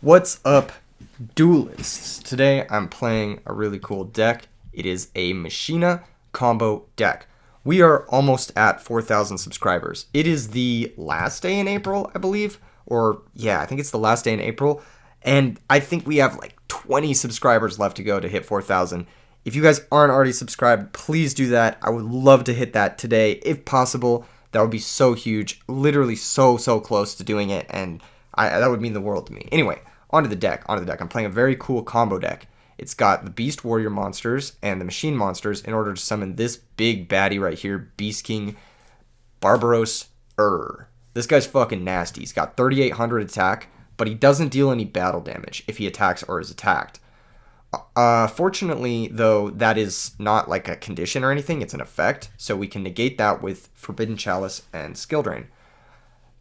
What's up, duelists? Today I'm playing a really cool deck. It is a machina combo deck. We are almost at 4,000 subscribers. It is the last day in April, I believe. Or, yeah, I think it's the last day in April. And I think we have like 20 subscribers left to go to hit 4,000. If you guys aren't already subscribed, please do that. I would love to hit that today, if possible. That would be so huge. Literally so close to doing it. And that would mean the world to me. Anyway, onto the deck. I'm playing a very cool combo deck. It's got the Beast Warrior monsters and the Machine monsters in order to summon this big baddie right here, Beast King Barbaros This guy's fucking nasty. He's got 3,800 attack, but he doesn't deal any battle damage if he attacks or is attacked. Fortunately, though, that is not like a condition or anything. It's an effect, so we can negate that with Forbidden Chalice and Skill Drain.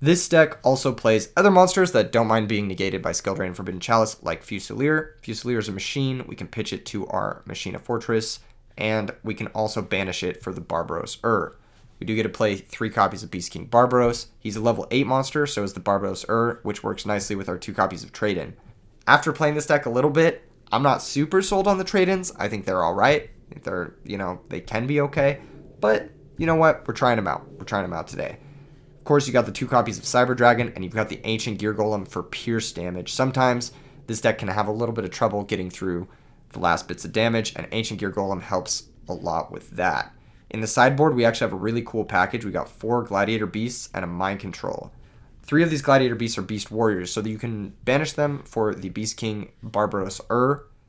This deck also plays other monsters that don't mind being negated by Skill Drain and Forbidden Chalice, like Fusilier. Fusilier is a machine. We can pitch it to our Machina Fortress, and we can also banish it for the Barbaros We do get to play 3 copies of Beast King Barbaros. He's a level 8 monster, so is the Barbaros which works nicely with our 2 copies of Trade-In. After playing this deck a little bit, I'm not super sold on the Trade-Ins. I think they're alright. I think they're, they can be okay. But, you know what? We're trying them out. We're trying them out today. Of course, you got the 2 copies of Cyber Dragon, and you've got the Ancient Gear Golem for pierce damage. Sometimes this deck can have a little bit of trouble getting through the last bits of damage, and Ancient Gear Golem helps a lot with that. In the sideboard, we actually have a really cool package. We got 4 Gladiator Beasts and a Mind Control. 3 of these Gladiator Beasts are Beast Warriors, so that you can banish them for the Beast King Barbaros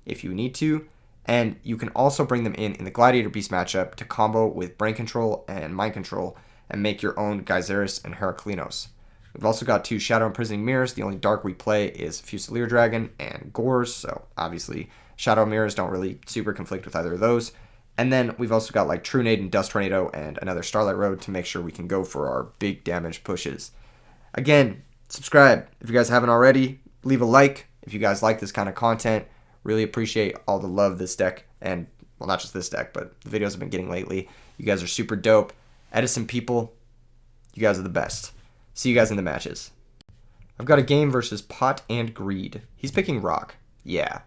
if you need to, and you can also bring them in the Gladiator Beast matchup to combo with Brain Control and Mind Control and make your own Geyseris and Heraklinos. We've also got 2 Shadow Imprisoning Mirrors. The only dark we play is Fusilier Dragon and Gores, so obviously Shadow Mirrors don't really super conflict with either of those. And then we've also got like True Nade and Dust Tornado and another Starlight Road to make sure we can go for our big damage pushes. Again, subscribe if you guys haven't already. Leave a like if you guys like this kind of content. Really appreciate all the love this deck, and, well, not just this deck, but the videos I've been getting lately. You guys are super dope. Edison people, you guys are the best. See you guys in the matches. I've got a game versus Pot and Greed. He's picking Rock. Yeah,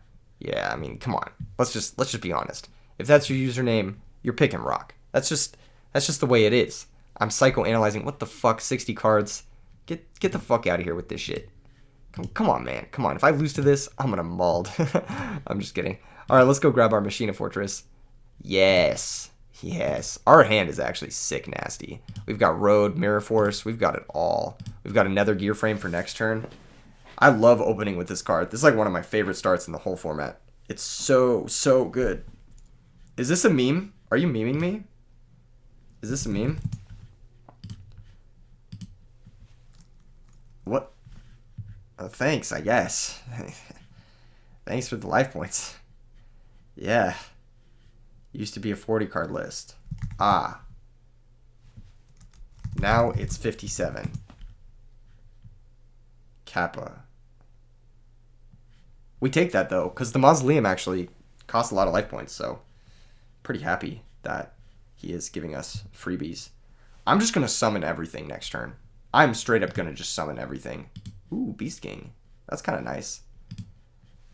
I mean, come on. Let's just be honest. If that's your username, you're picking Rock. That's just the way it is. I'm psychoanalyzing. What the fuck? 60 cards. Get the fuck out of here with this shit. Come on, man. Come on. If I lose to this, I'm gonna mauled. I'm just kidding. All right, let's go grab our Machina Fortress. Yes. Our hand is actually sick nasty. We've got Road, Mirror Force. We've got it all. We've got another Gear Frame for next turn. I love opening with this card. This is like one of my favorite starts in the whole format. It's so good. Is this a meme? Are you memeing me? Is this a meme? What? Oh, thanks, I guess. Thanks for the life points. Yeah. Used to be a 40 card list. Ah. Now it's 57. Kappa. We take that, though, because the Mausoleum actually costs a lot of life points, so pretty happy that he is giving us freebies. I'm just going to summon everything next turn. I'm straight up going to just summon everything. Ooh, Beast King. That's kind of nice.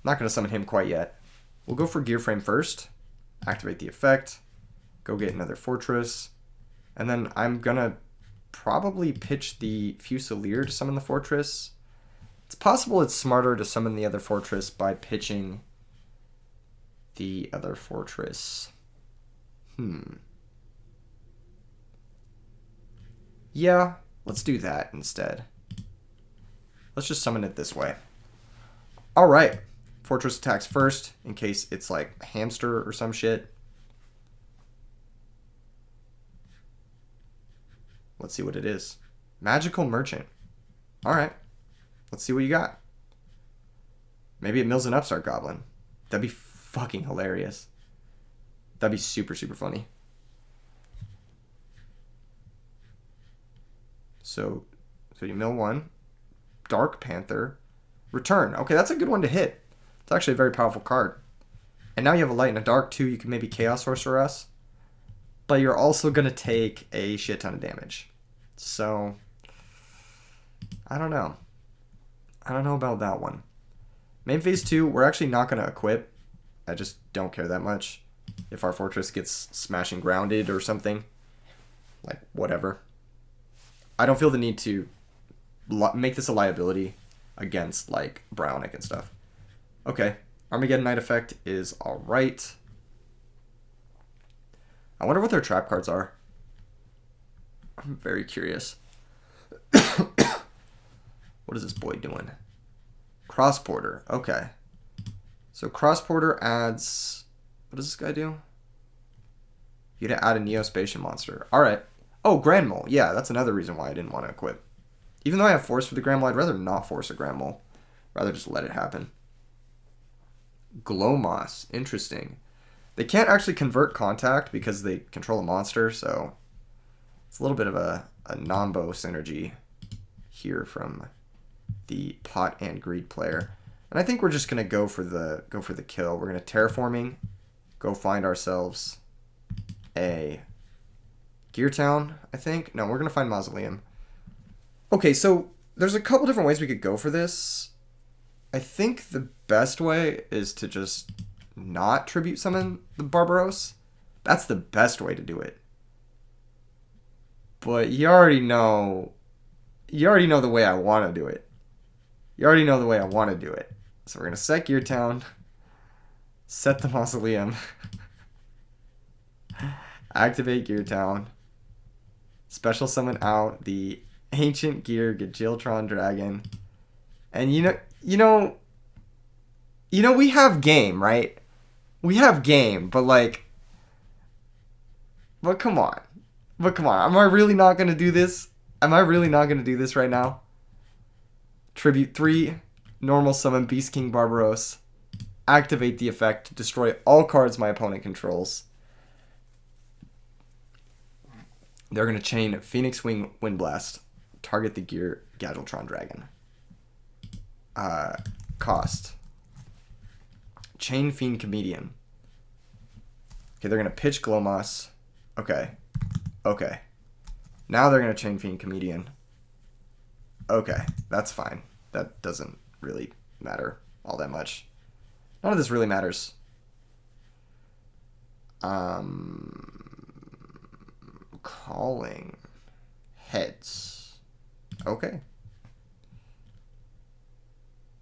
Not going to summon him quite yet. We'll go for Gear Frame first. Activate the effect. Go get another Fortress. And then I'm going to probably pitch the Fusilier to summon the Fortress. It's possible it's smarter to summon the other Fortress by pitching the other Fortress. Yeah, let's do that instead. Let's just summon it this way. Alright. Fortress attacks first, in case it's like a hamster or some shit. Let's see what it is. Magical Merchant. Alright. Let's see what you got. Maybe it mills an Upstart Goblin. That'd be fucking hilarious. That'd be super funny. So you mill 1. Dark Panther. Return. Okay, that's a good one to hit. It's actually a very powerful card. And now you have a light and a dark too. You can maybe Chaos Sorcerer us. But you're also going to take a shit ton of damage. So, I don't know. I don't know about that one. Main phase 2, we're actually not going to equip. I just don't care that much. If our fortress gets smashing grounded or something. Like, whatever. I don't feel the need to make this a liability against, like, Brownic and stuff. Okay. Armageddon Knight effect is alright. I wonder what their trap cards are. I'm very curious. What is this boy doing? Crossporter. Okay. So Crossporter adds... What does this guy do? You gotta add a Neospatial monster. Alright. Oh, Grand Mole. Yeah, that's another reason why I didn't want to equip. Even though I have Force for the Grand Mole, I'd rather not force a Grand Mole. Rather just let it happen. Glowmoss. Interesting. They can't actually convert contact because they control a monster, so it's a little bit of a Nombo synergy here from the Pot and Greed player. And I think we're just gonna go for the kill. We're gonna terraforming, go find ourselves a Gear Town, I think. No, we're gonna find Mausoleum. Okay, so there's a couple different ways we could go for this. I think the best way is to just not tribute summon the Barbaros. That's the best way to do it. But you already know the way I want to do it. You already know the way I want to do it. So we're going to set Gear Town, set the Mausoleum, activate Gear Town, special summon out the Ancient Gear Gajiltron Dragon. And you know we have game, right? We have game, but come on. Am I really not going to do this? Am I really not going to do this right now? Tribute 3, normal summon Beast King Barbaros. Activate the effect to destroy all cards my opponent controls. They're going to chain Phoenix Wing Windblast. Target the Gear Gadgetron Dragon. Cost. Chain Fiend Comedian. Okay, they're going to pitch Glowmoss. Okay. Now they're going to Chain Fiend Comedian. Okay, that's fine. That doesn't really matter all that much. None of this really matters. Calling heads. Okay.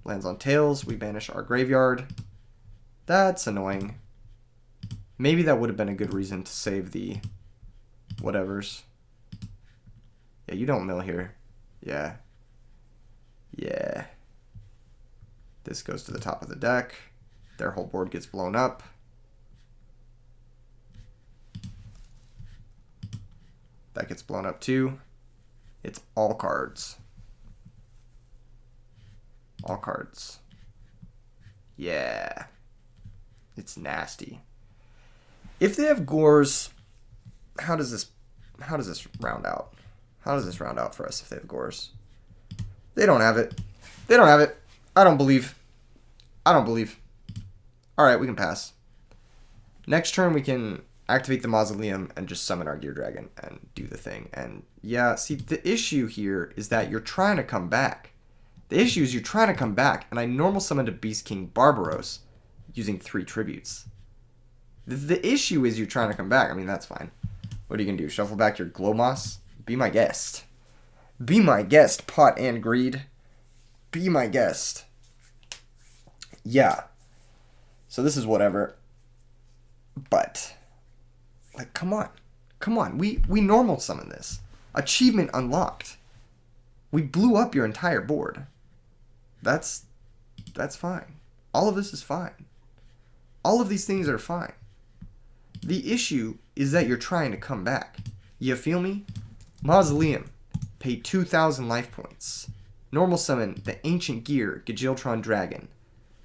Lands on tails. We banish our graveyard. That's annoying. Maybe that would have been a good reason to save the whatevers. Yeah, you don't mill here. Yeah. This goes to the top of the deck. Their whole board gets blown up. That gets blown up too. It's all cards. All cards. Yeah. It's nasty. If they have Gores, how does this round out? How does this round out for us if they have Gores? They don't have it. They don't have it. I don't believe. Alright, we can pass. Next turn we can activate the Mausoleum and just summon our Gear Dragon and do the thing. And yeah, see, the issue here is that you're trying to come back. The issue is you're trying to come back, and I normal summoned a Beast King Barbaros using 3 tributes. The issue is you're trying to come back. I mean, that's fine. What are you going to do? Shuffle back your Glowmoss? Be my guest. Be my guest, Pot and Greed. Be my guest. Yeah. So this is whatever. But, like, come on. Come on. We normal summon this. Achievement unlocked. We blew up your entire board. That's fine. All of this is fine. All of these things are fine. The issue is that you're trying to come back. You feel me? Mausoleum. Pay 2,000 life points. Normal summon the Ancient Gear Gajiltron Dragon.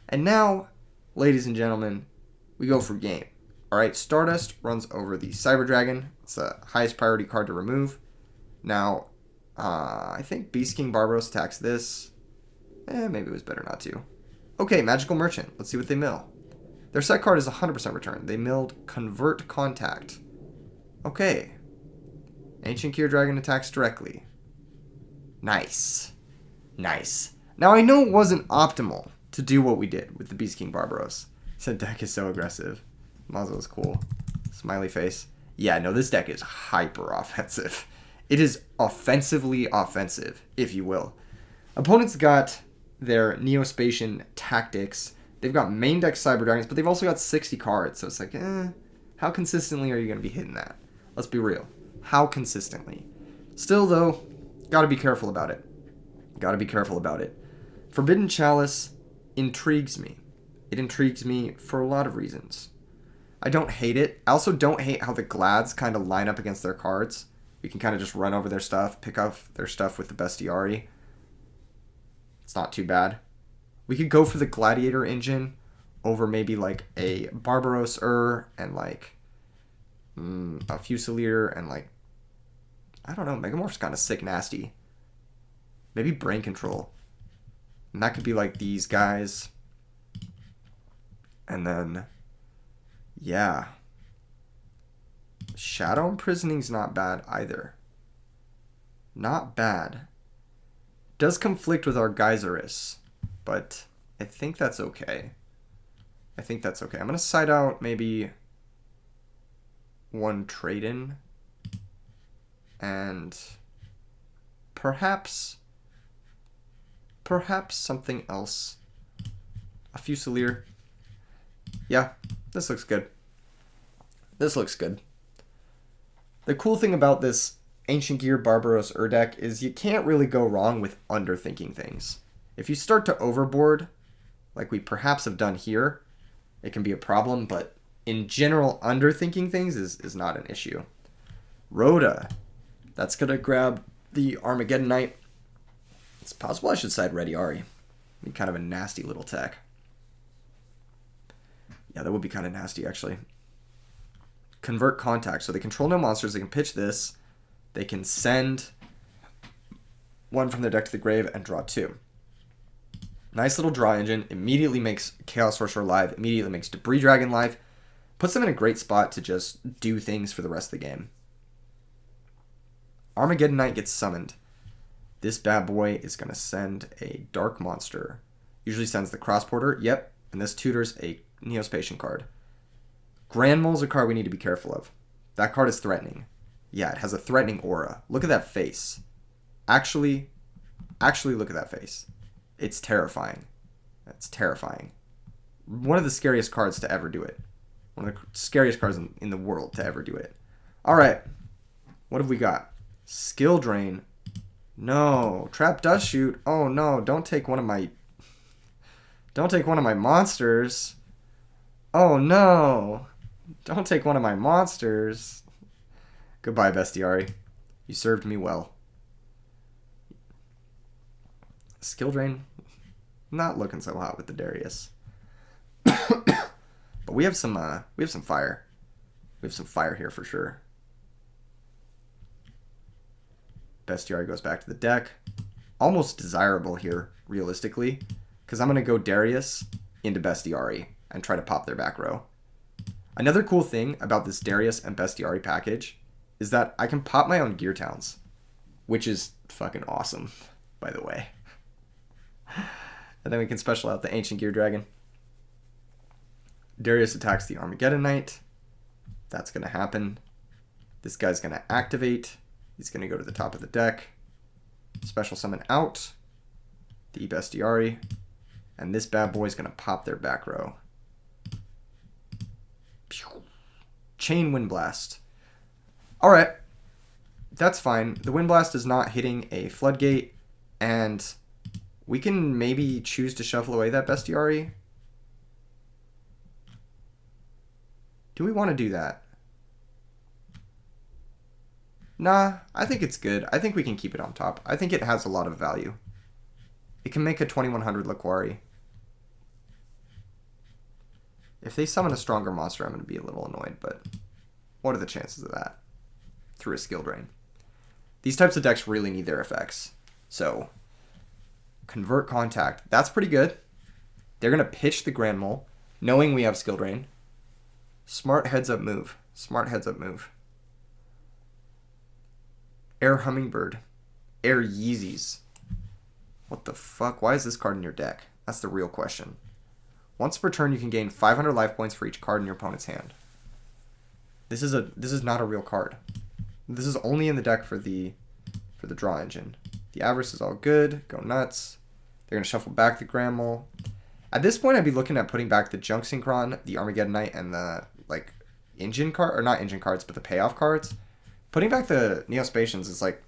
And now, ladies and gentlemen, we go for game. Alright, Stardust runs over the Cyber Dragon. It's the highest priority card to remove. Now, I think Beast King Barbaros attacks this. Maybe it was better not to. Okay, Magical Merchant. Let's see what they mill. Their set card is 100% return. They milled Convert Contact. Okay. Ancient Gear Dragon attacks directly. Nice. Nice. Now, I know it wasn't optimal to do what we did with the Beast King Barbaros. Said deck is so aggressive. Muzzle is cool. Smiley face. Yeah, no, this deck is hyper offensive. It is offensively offensive, if you will. Opponents got their Neospatian Tactics. They've got main deck Cyber Dragons, but they've also got 60 cards. So it's like, how consistently are you going to be hitting that? Let's be real. How consistently? Still, though, got to be careful about it. Got to be careful about it. Forbidden Chalice intrigues me. It intrigues me for a lot of reasons. I don't hate it. I also don't hate how the Glads kind of line up against their cards. You can kind of just run over their stuff, pick up their stuff with the Bestiari. It's not too bad. We could go for the Gladiator engine over maybe like a Barbaros and like a Fusilier and like, I don't know, Megamorph's kind of sick nasty. Maybe Brain Control. And that could be like these guys. And then, yeah. Shadow Imprisoning's not bad either. Not bad. Does conflict with our Geyserus, but I think that's okay. I think that's okay. I'm going to side out maybe one trade-in. And perhaps something else. A Fusilier. Yeah, this looks good. This looks good. The cool thing about this Ancient Gear Barbaros deck is you can't really go wrong with underthinking things. If you start to overboard, like we perhaps have done here, it can be a problem, but in general, underthinking things is not an issue. Rhoda. That's going to grab the Armageddon Knight. It's possible I should side Ready Ari. Be kind of a nasty little tech. Yeah, that would be kind of nasty, actually. Convert Contact. So they control no monsters. They can pitch this. They can send one from their deck to the grave and draw two. Nice little draw engine. Immediately makes Chaos Sorcerer live. Immediately makes Debris Dragon live. Puts them in a great spot to just do things for the rest of the game. Armageddon Knight gets summoned. This bad boy is going to send a Dark Monster. Usually sends the Crossporter. Yep. And this tutors a Neospatian card. Grand Mole's a card we need to be careful of. That card is threatening. Yeah, it has a threatening aura. Look at that face. Actually look at that face. It's terrifying. That's terrifying. One of the scariest cards to ever do it. One of the scariest cards in the world to ever do it. All right. What have we got? Skill Drain. No. Trap Dust Shoot. Oh no, don't take one of my monsters. Oh no. Don't take one of my monsters. Goodbye, Bestiari. You served me well. Skill Drain. Not looking so hot with the Darius. But we have some fire. We have some fire here for sure. Bestiari goes back to the deck. Almost desirable here, realistically, because I'm going to go Darius into Bestiari and try to pop their back row. Another cool thing about this Darius and Bestiari package is that I can pop my own Gear Towns, which is fucking awesome, by the way. And then we can special out the Ancient Gear Dragon. Darius attacks the Armageddon Knight. That's going to happen. This guy's going to activate. He's going to go to the top of the deck. Special summon out the Bestiari. And this bad boy is going to pop their back row. Chain Wind Blast. Alright. That's fine. The Wind Blast is not hitting a Floodgate. And we can maybe choose to shuffle away that Bestiari. Do we want to do that? Nah, I think it's good. I think we can keep it on top. I think it has a lot of value. It can make a 2100 Laquari. If they summon a stronger monster, I'm going to be a little annoyed, but what are the chances of that? Through a Skill Drain. These types of decks really need their effects. So, Convert Contact. That's pretty good. They're going to pitch the Grand Mole, knowing we have Skill Drain. Smart heads up move. Smart heads up move. Air Hummingbird. Air Yeezys. What the fuck? Why is this card in your deck? That's the real question. Once per turn, you can gain 500 life points for each card in your opponent's hand. This is not a real card. This is only in the deck for the draw engine. The Avarice is all good. Go nuts. They're gonna shuffle back the Grand Mole. At this point, I'd be looking at putting back the Junk Synchron, the Armageddonite, and the like engine card, or not engine cards, but the payoff cards. Putting back the Neospatians is like,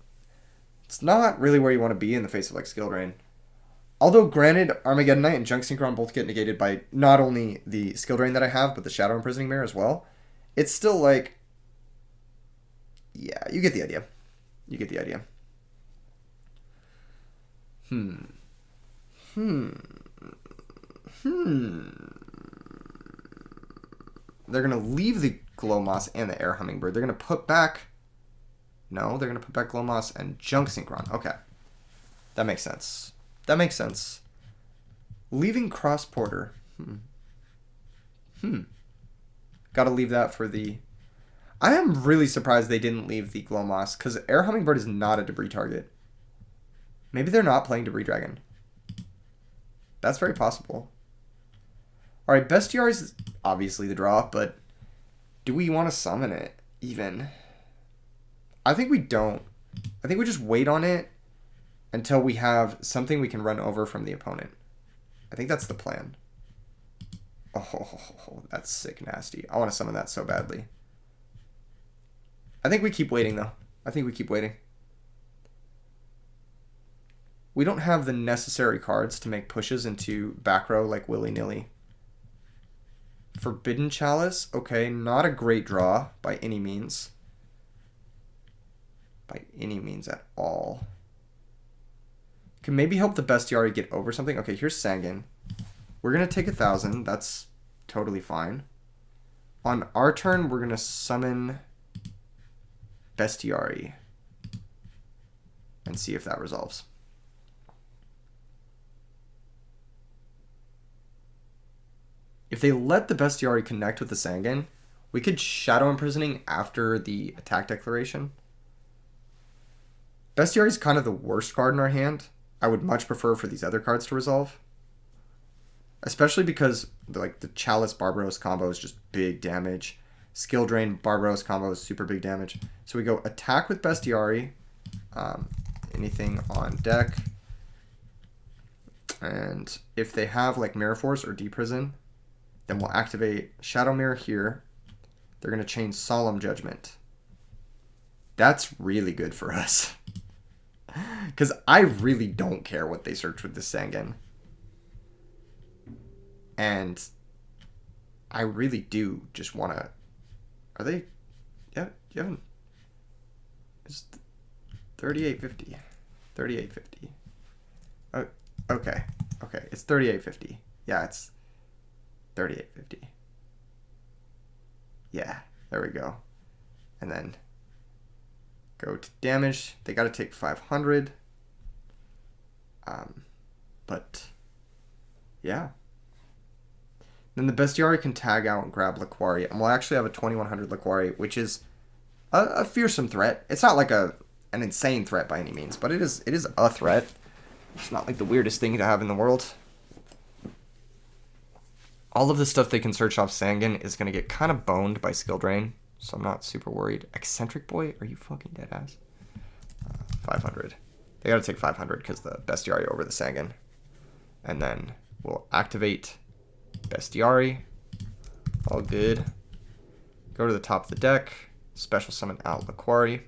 it's not really where you want to be in the face of like Skill Drain. Although granted, Armageddonite and Junk Synchron both get negated by not only the Skill Drain that I have, but the Shadow Imprisoning Mirror as well. It's still like, yeah, you get the idea. You get the idea. They're going to leave the Glow Moss and the Air Hummingbird. They're going to put back... No, they're going to put back Glow Moss and Junk Synchron. Okay. That makes sense. That makes sense. Leaving Cross Porter. Gotta leave that for the... I am really surprised they didn't leave the Glow Moss, because Air Hummingbird is not a debris target. Maybe they're not playing Debris Dragon. That's very possible. Alright, Bestiary is obviously the draw, but do we want to summon it, even? I think we don't. I think we just wait on it until we have something we can run over from the opponent. I think that's the plan. Oh, that's sick nasty. I want to summon that so badly. I think we keep waiting, though. I think we keep waiting. We don't have the necessary cards to make pushes into back row like willy-nilly. Forbidden Chalice. Okay, not a great draw by any means. By any means at all. Can maybe help the Bestiary get over something. Okay, here's Sangan. We're going to take 1,000. That's totally fine. On our turn, we're going to summon Bestiary and see if that resolves. If they let the Bestiary connect with the Sangan, we could Shadow Imprisoning after the attack declaration. Bestiary is kind of the worst card in our hand. I would much prefer for these other cards to resolve. Especially because the Chalice Barbaros combo is just big damage. Skill Drain Barbaros combo is super big damage. So we go attack with Bestiary. Anything on deck. And if they have like Mirror Force or Deprison, then we'll activate Shadow Mirror here. They're going to chain Solemn Judgment. That's really good for us. Because I really don't care what they search with this Sangan. And I really do just want to... Are they... Yeah, you haven't... It's 3850. 3850. Oh, okay. Okay, it's 3850. Yeah, it's 3850. Yeah, there we go. And then go to damage. They got to take 500. But yeah. Then the Bestiary can tag out and grab Laquari, and we'll actually have a 2100 Laquari, which is a fearsome threat. It's not like an insane threat by any means, but it is a threat. It's not like the weirdest thing to have in the world. All of the stuff they can search off Sangan is going to get kind of boned by Skill Drain, so I'm not super worried. Eccentric Boy? Are you fucking dead ass? 500. They got to take 500 because the Bestiary over the Sangan. And then we'll activate Bestiary. All good. Go to the top of the deck. Special summon out Laquari.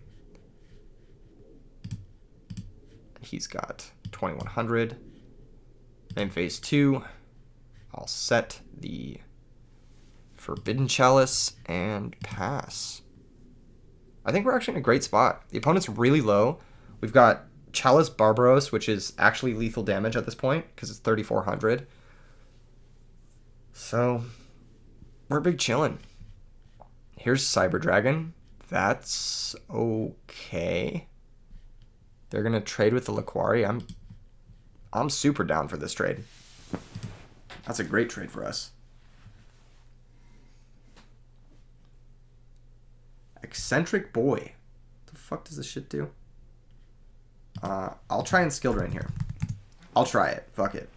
He's got 2100. In phase 2, I'll set the Forbidden Chalice and pass. I think we're actually in a great spot. The opponent's really low. We've got Chalice Barbaros, which is actually lethal damage at this point because it's 3400. So we're big chillin'. Here's Cyber Dragon. That's okay. They're gonna trade with the Laquari. I'm super down for this trade. That's a great trade for us. Eccentric Boy. What the fuck does this shit do? I'll try and Skill Drain here. I'll try it. Fuck it.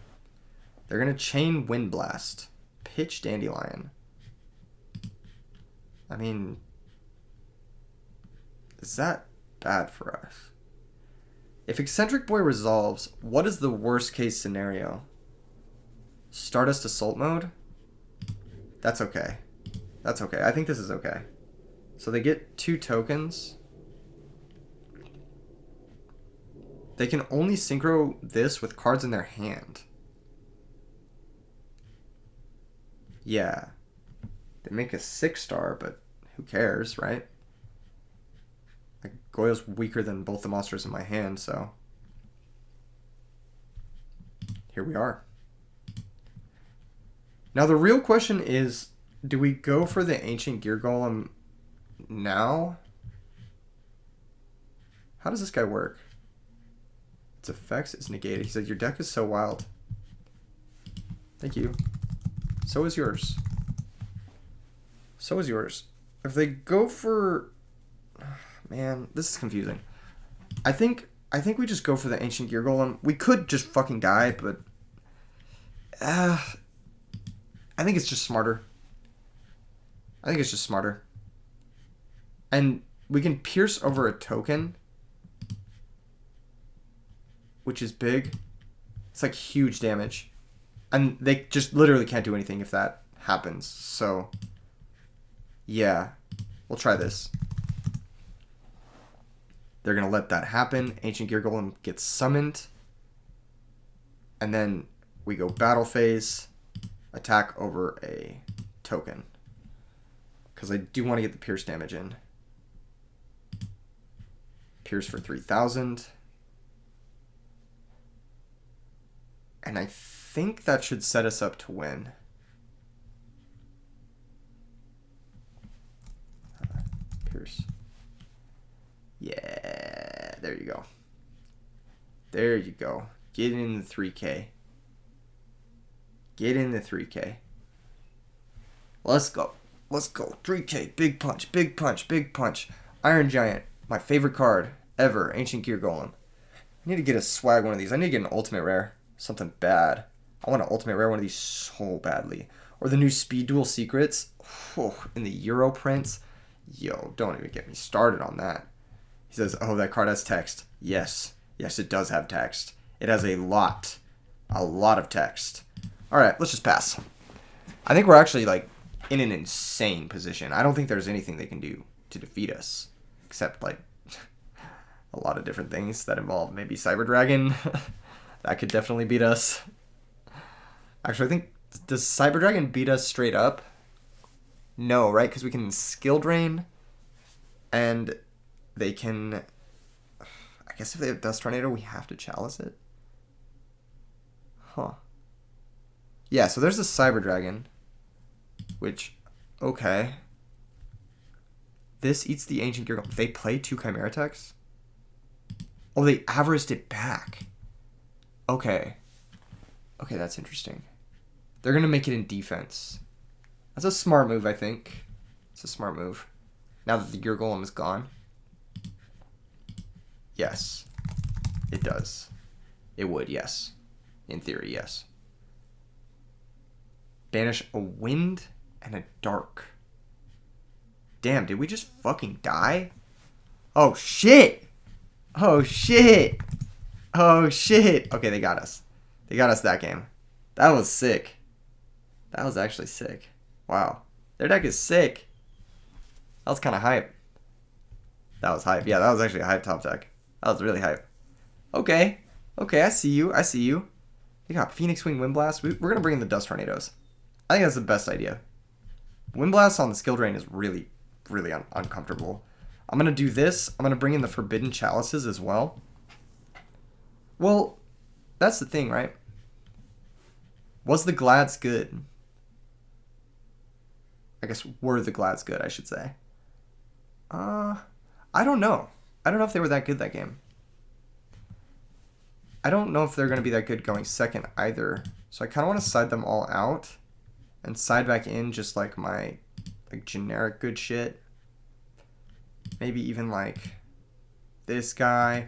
They're going to chain Wind Blast. Pitch Dandelion. I mean, is that bad for us? If Eccentric Boy resolves, what is the worst case scenario? Stardust Assault mode? That's okay. That's okay. I think this is okay. So they get 2 tokens. They can only synchro this with cards in their hand. Yeah. They make a 6-star, but who cares, right? Like, Goyo's weaker than both the monsters in my hand, so... Here we are. Now the real question is, do we go for the Ancient Gear Golem now? How does this guy work? Its effects is negated. He said, your deck is so wild. Thank you. So is yours. So is yours. If they go for... Man, this is confusing. I think we just go for the Ancient Gear Golem. We could just fucking die, but... I think it's just smarter. I think it's just smarter. And we can pierce over a token, which is big. It's like huge damage. And they just literally can't do anything if that happens. So, yeah. We'll try this. They're going to let that happen. Ancient Gear Golem gets summoned. And then we go battle phase. Attack over a token. Because I do want to get the pierce damage in. Pierce for 3,000. And I think that should set us up to win. Pierce. Yeah, there you go. There you go. Get in the 3K. Get in the 3K. Let's go. Let's go. 3K. Big punch. Big punch. Big punch. Iron Giant. My favorite card ever. Ancient Gear Golem. I need to get a swag one of these. I need to get an ultimate rare. Something bad. I want an ultimate rare one of these so badly. Or the new Speed Duel Secrets. In the Euro prints. Yo, don't even get me started on that. He says, oh, that card has text. Yes. Yes, it does have text. It has a lot of text. Alright, let's just pass. I think we're actually, like, in an insane position. I don't think there's anything they can do to defeat us. Except, like, a lot of different things that involve maybe Cyber Dragon. That could definitely beat us. Actually, I think, does Cyber Dragon beat us straight up? No, right? Because we can Skill Drain. And they can... I guess if they have Dust Tornado, we have to Chalice it? Huh. Yeah, so there's the Cyber Dragon. Which, okay. This eats the Ancient Gear Golem. They play 2 Chimera Techs? Oh, they Avariced it back. Okay. Okay, that's interesting. They're going to make it in defense. That's a smart move, I think. It's a smart move. Now that the Gear Golem is gone. Yes. It does. It would, yes. In theory, yes. Banish a wind and a dark. Damn, did we just fucking die? Oh, shit! Oh, shit! Oh, shit! Okay, they got us. They got us that game. That was sick. That was actually sick. Wow. Their deck is sick. That was kind of hype. That was hype. Yeah, that was actually a hype top deck. That was really hype. Okay. Okay, I see you. I see you. They got Phoenix Wing Wind Blast. We're going to bring in the Dust Tornadoes. I think that's the best idea. Wind Blast on the skill drain is really, really uncomfortable. I'm going to do this. I'm going to bring in the Forbidden Chalices as well. Well, that's the thing, right? Was the Glads good? I guess were the Glads good, I should say. I don't know. I don't know if they were that good that game. I don't know if they're going to be that good going second either. So I kind of want to side them all out. And side back in just like my like generic good shit. Maybe even like this guy.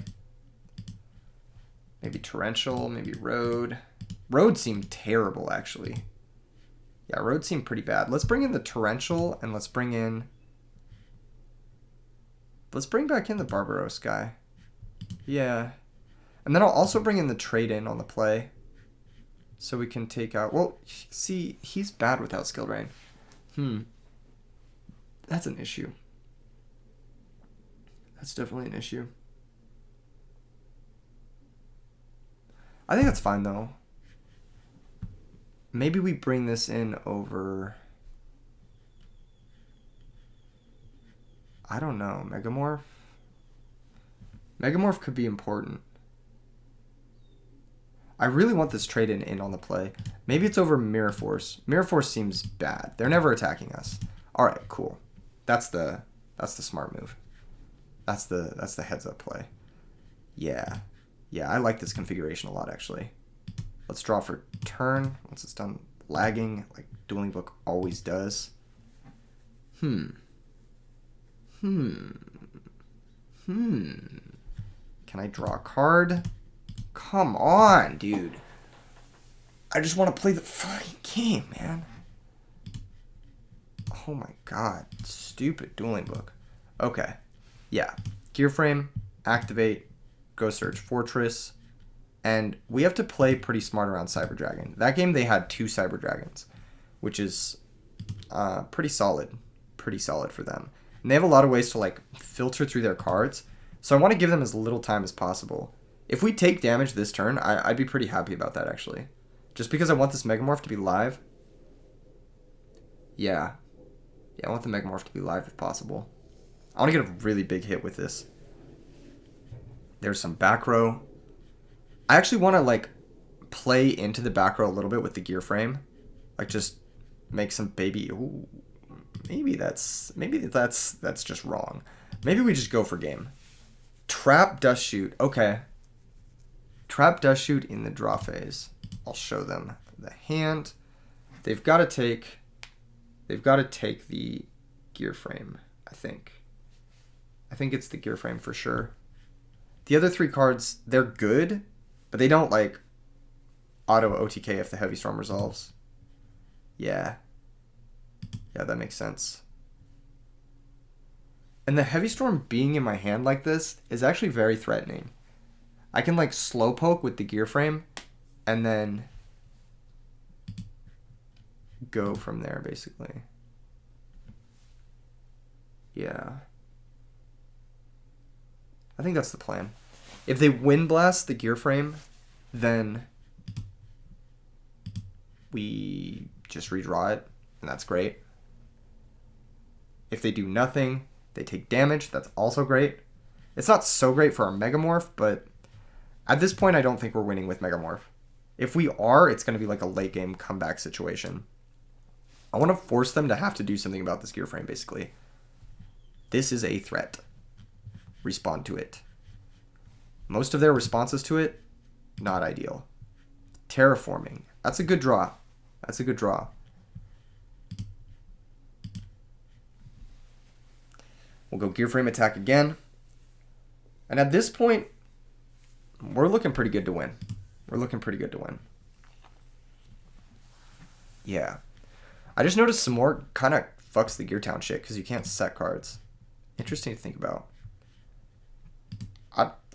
Maybe Torrential, maybe Road. Roads seem terrible, actually. Yeah, roads seem pretty bad. Let's bring in the torrential, and let's bring back in the Barbaros guy. Yeah. And then I'll also bring in the trade-in on the play. So we can take out... Well, see, he's bad without skill drain. That's an issue. That's definitely an issue. I think that's fine, though. Maybe we bring this in over... I don't know. Megamorph? Megamorph could be important. I really want this trade in on the play. Maybe it's over Mirror Force. Mirror Force seems bad. They're never attacking us. All right, cool. That's the smart move. That's the heads up play. Yeah. Yeah, I like this configuration a lot, actually. Let's draw for turn. Once it's done lagging, like Dueling Book always does. Can I draw a card? Come on, dude. I just want to play the fucking game, man. Oh my god. Stupid Dueling Book. Okay. Yeah. Gear Frame, activate, go search Fortress. And we have to play pretty smart around Cyber Dragon. That game, they had 2 Cyber Dragons, which is pretty solid. Pretty solid for them. And they have a lot of ways to, like, filter through their cards. So I want to give them as little time as possible. If we take damage this turn, I'd be pretty happy about that, actually. Just because I want this Megamorph to be live. Yeah. Yeah, I want the Megamorph to be live if possible. I want to get a really big hit with this. There's some back row. I actually want to, like, play into the back row a little bit with the gear frame. Like, just make some baby... Ooh, maybe that's just wrong. Maybe we just go for game. Trap Dust Shoot. Okay. Trap Dust Shoot in the draw phase. I'll show them the hand. They've got to take the gear frame, I think. I think it's the gear frame for sure. The other 3 cards, they're good, but they don't, like, auto OTK if the Heavy Storm resolves. Yeah. Yeah, that makes sense. And the Heavy Storm being in my hand like this is actually very threatening. I can, like, slowpoke with the gear frame and then go from there, basically. Yeah. I think that's the plan. If they Wind Blast the gear frame, then we just redraw it, and that's great. If they do nothing, they take damage. That's also great. It's not so great for our Megamorph, but at this point, I don't think we're winning with Megamorph. If we are, it's going to be like a late game comeback situation. I want to force them to have to do something about this gear frame, basically. This is a threat. Respond to it. Most of their responses to it, not ideal. Terraforming. That's a good draw. That's a good draw. We'll go gear frame attack again. And at this point, we're looking pretty good to win. We're looking pretty good to win. Yeah. I just noticed some more kind of fucks the Gear Town shit because you can't set cards. Interesting to think about.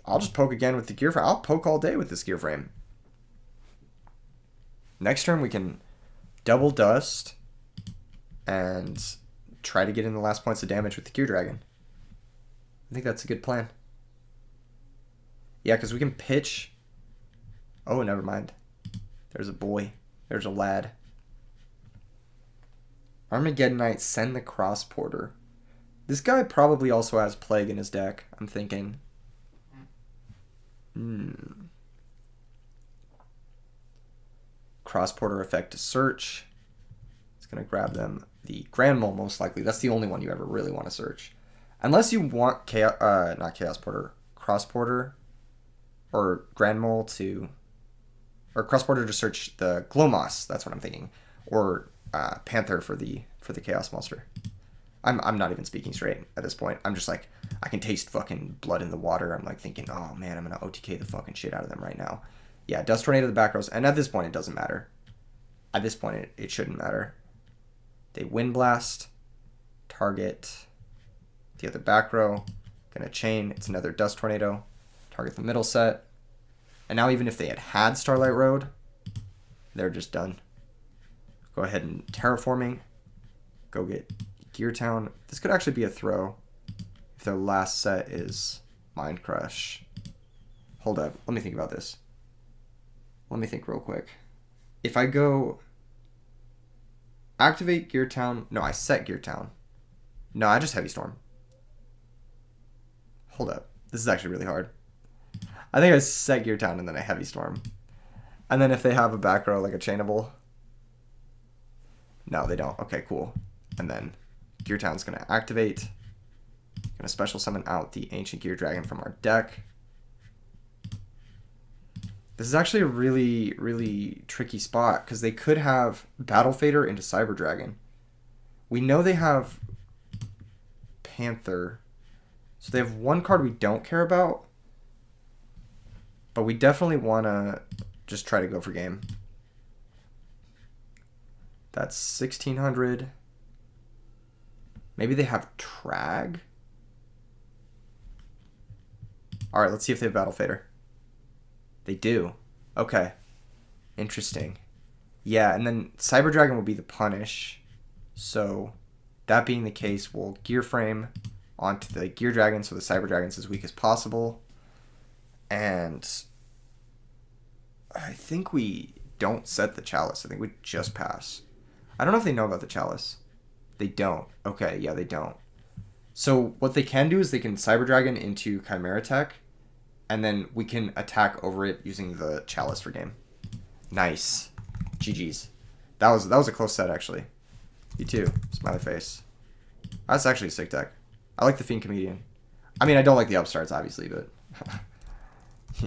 I'll just poke again with the gear frame. I'll poke all day with this gear frame. Next turn we can double dust and try to get in the last points of damage with the Gear Dragon. I think that's a good plan. Yeah, because we can pitch. Oh, never mind. There's a boy. There's a lad. Armageddonite, send the Cross Porter. This guy probably also has Plague in his deck, I'm thinking. Cross Porter effect to search. It's going to grab them. The Grand Mole, most likely. That's the only one you ever really want to search. Unless you want not Chaos Porter, Cross Porter or Grand Mole to... Or Cross Porter to search the Glomoss. That's what I'm thinking. Or Panther for the Chaos Monster. I'm not even speaking straight at this point. I'm just like, I can taste fucking blood in the water. I'm like thinking, oh man, I'm gonna OTK the fucking shit out of them right now. Yeah, Dust Tornado the back rows. And at this point, it doesn't matter. At this point, it shouldn't matter. They Wind Blast. Target the other back row. Gonna chain. It's another Dust Tornado. Target the middle set. And now even if they had Starlight Road, they're just done. Go ahead and Terraforming. Go get Gear Town. This could actually be a throw if their last set is Mind Crush. Hold up. Let me think about this. Let me think real quick. If I go activate Gear Town. No, I set Gear Town. No, I just Heavy Storm. Hold up. This is actually really hard. I think I set Gear Town and then I Heavy Storm. And then if they have a back row like a Chainable. No, they don't. Okay, cool. And then Gear Town's going to activate. Going to special summon out the Ancient Gear Dragon from our deck. This is actually a really, really tricky spot because they could have Battle Fader into Cyber Dragon. We know they have Panther. So they have one card we don't care about. But we definitely want to just try to go for game. That's 1600. Maybe they have Trag. All right, let's see if they have Battle Fader. They do. Okay. Interesting. Yeah, and then Cyber Dragon will be the punish. So that being the case, we'll Gear Frame onto the Gear Dragon so the Cyber Dragon's as weak as possible. And I think we don't set the Chalice. I think we just pass. I don't know if they know about the Chalice. They don't. Okay, yeah, they don't. So what they can do is they can Cyber Dragon into Chimera Tech, and then we can attack over it using the Chalice for game. Nice. GG's. That was a close set, actually. You too. Smiley face. That's actually a sick deck. I like the Fiend Comedian. I mean, I don't like the upstarts, obviously, but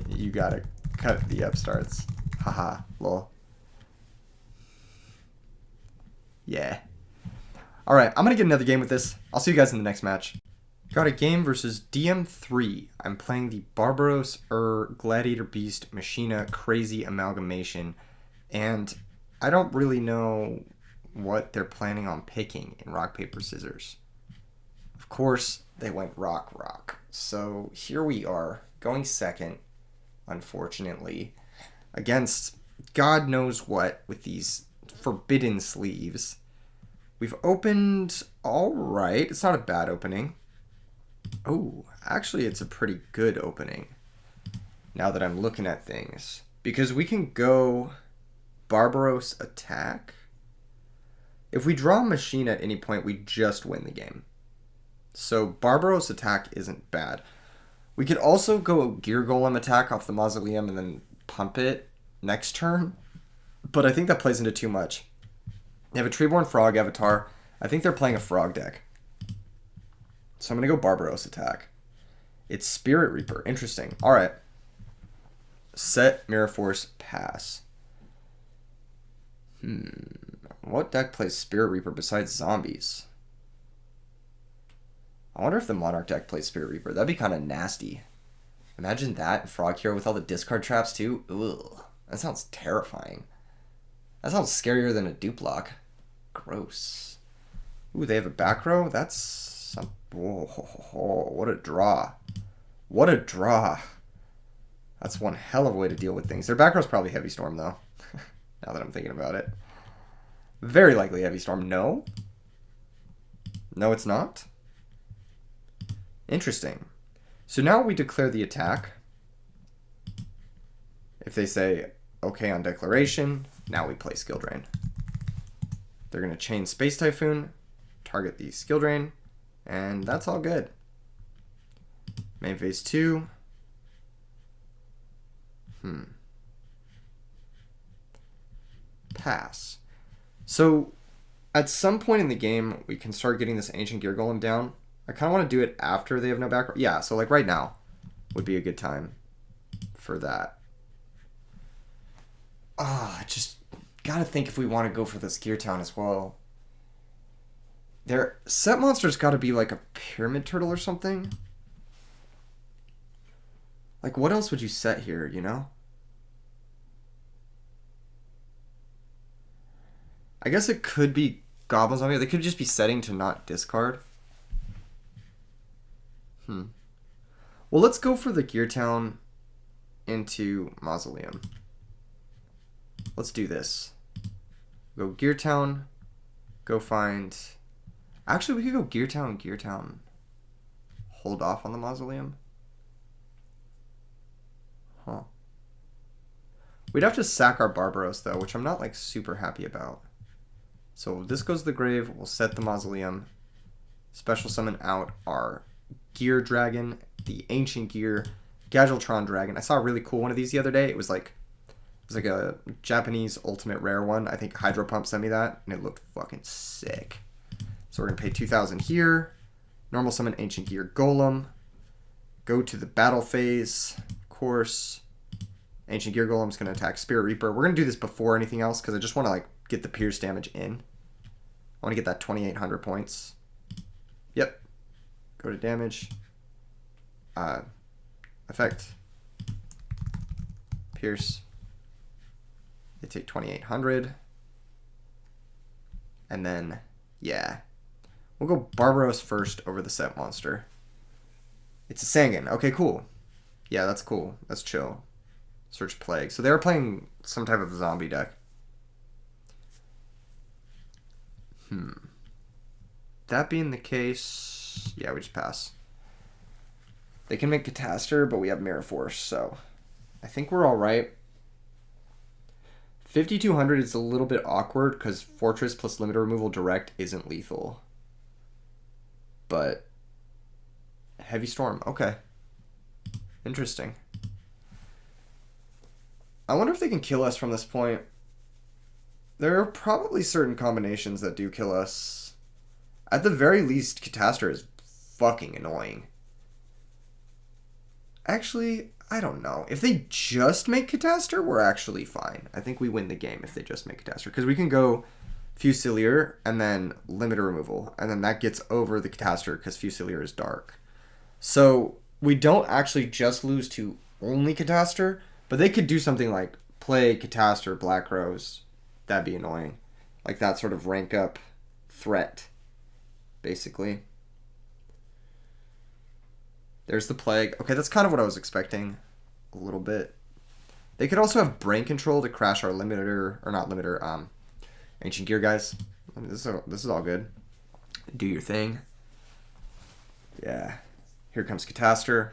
you gotta cut the upstarts. Haha, lol. Yeah. Alright, I'm gonna get another game with this. I'll see you guys in the next match. Got a game versus DM3. I'm playing the Barbaros Gladiator Beast Machina Crazy Amalgamation. And I don't really know what they're planning on picking in Rock, Paper, Scissors. Of course, they went Rock. So here we are, going second, unfortunately, against God knows what with these forbidden sleeves. We've opened all right. It's not a bad opening. Oh, actually, it's a pretty good opening now that I'm looking at things. Because we can go Barbaros attack. If we draw a machine at any point, we just win the game. So Barbaros attack isn't bad. We could also go Gear Golem attack off the Mausoleum and then pump it next turn. But I think that plays into too much. They have a Treeborn Frog avatar. I think they're playing a frog deck. So I'm going to go Barbaros attack. It's Spirit Reaper. Interesting. All right. Set, Mirror Force, pass. What deck plays Spirit Reaper besides zombies? I wonder if the Monarch deck plays Spirit Reaper. That'd be kind of nasty. Imagine that, Frog Hero with all the discard traps too. Ugh. That sounds terrifying. That sounds scarier than a Duplock. Gross. Ooh, they have a back row? That's some... Whoa, what a draw. What a draw. That's one hell of a way to deal with things. Their back row's probably Heavy Storm, though. Now that I'm thinking about it. Very likely Heavy Storm. No? No, it's not? Interesting. So now we declare the attack. If they say okay on declaration, now we play Skill Drain. They're going to chain Space Typhoon, target the Skill Drain, and that's all good. Main phase 2. Pass. So at some point in the game, we can start getting this Ancient Gear Golem down. I kind of want to do it after they have no background. Yeah, so like right now would be a good time for that. I just gotta think if we want to go for this Gear Town as well. Their set monster's gotta be like a Pyramid Turtle or something. Like what else would you set here, you know? I guess it could be Goblin Zombie. They could just be setting to not discard. Well, let's go for the Gear Town into Mausoleum. Let's do this. Go Gear Town. Go find... Actually, we could go Gear Town, Gear Town. Hold off on the Mausoleum. Huh. We'd have to sack our Barbaros, though, which I'm not, like, super happy about. So this goes to the grave. We'll set the Mausoleum. Special summon out our Gear Dragon, the Ancient Gear, Gadgetron Dragon. I saw a really cool one of these the other day. It was like a Japanese ultimate rare one. I think Hydro Pump sent me that, and it looked fucking sick. So we're going to pay 2,000 here. Normal summon Ancient Gear Golem. Go to the battle phase. Of course. Ancient Gear Golem's going to attack Spirit Reaper. We're going to do this before anything else because I just want to like get the pierce damage in. I want to get that 2,800 points. Yep. Go to damage. Effect. Pierce. They take 2,800. And then, yeah. We'll go Barbaros first over the set monster. It's a Sangan. Okay, cool. Yeah, that's cool. That's chill. Search Plague. So they were playing some type of zombie deck. That being the case, yeah, we just pass. They can make Catastor, but we have Mirror Force, so I think we're all right. 5,200 is a little bit awkward because Fortress plus Limiter Removal direct isn't lethal. But Heavy Storm, okay. Interesting. I wonder if they can kill us from this point. There are probably certain combinations that do kill us. At the very least, Catastor is fucking annoying. Actually, I don't know. If they just make Catastor, we're actually fine. I think we win the game if they just make Catastor. Because we can go Fusilier and then Limiter Removal. And then that gets over the Catastor because Fusilier is dark. So we don't actually just lose to only Catastor. But they could do something like play Catastor, Black Rose. That'd be annoying. Like that sort of rank up threat, basically. There's the Plague. Okay, that's kind of what I was expecting a little bit. They could also have Brain Control to crash our limiter, or not limiter, Ancient Gear guys. I mean, this is all good. Do your thing. Yeah. Here comes Catastor.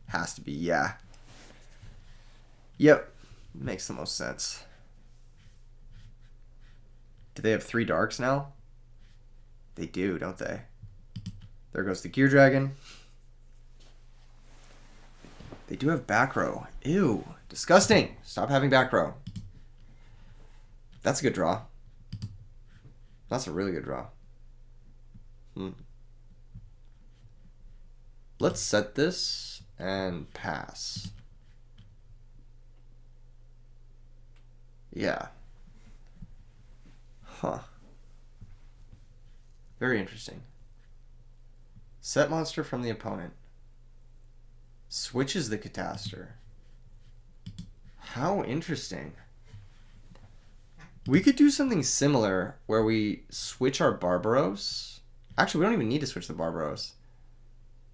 Has to be, yeah. Yep. Makes the most sense. Do they have 3 darks now? They do, don't they? There goes the Gear Dragon. They do have back row. Ew. Disgusting. Stop having back row. That's a good draw. That's a really good draw. Let's set this and pass. Yeah. Huh. Very interesting. Set monster from the opponent. Switches the Catastor. How interesting. We could do something similar where we switch our Barbaros. Actually, we don't even need to switch the Barbaros.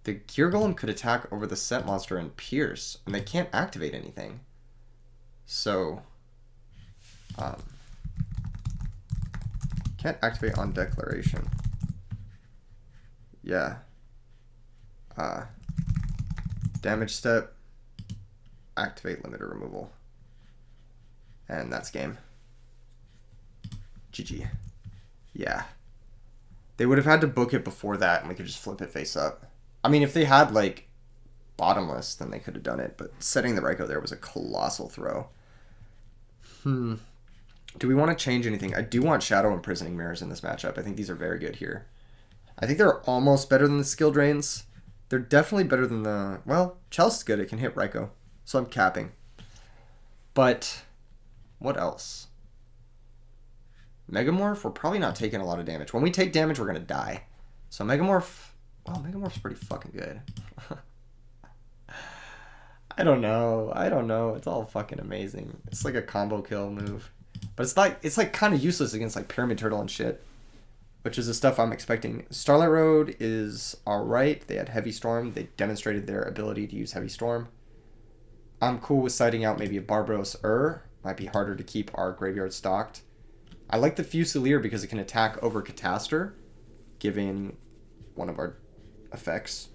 The Gear Golem could attack over the set monster and pierce, and they can't activate anything. So, can't activate on declaration. Yeah. Damage step. Activate limiter removal. And that's game. GG. Yeah. They would have had to book it before that, and we could just flip it face up. I mean, if they had, like, bottomless, then they could have done it, but setting the Raikou there was a colossal throw. Do we want to change anything? I do want Shadow Imprisoning Mirrors in this matchup. I think these are very good here. I think they're almost better than the skill drains. They're definitely better than the... Well, Chalice is good. It can hit Raikou. So I'm capping. But what else? Megamorph? We're probably not taking a lot of damage. When we take damage, we're going to die. So Megamorph... Well, Megamorph's pretty fucking good. I don't know. It's all fucking amazing. It's like a combo kill move. But it's like kind of useless against like Pyramid Turtle and shit, which is the stuff I'm expecting. Starlight Road is alright. They had Heavy Storm. They demonstrated their ability to use Heavy Storm. I'm cool with siding out maybe a Barbaros Might be harder to keep our graveyard stocked. I like the Fusilier because it can attack over Catastor, giving one of our effects,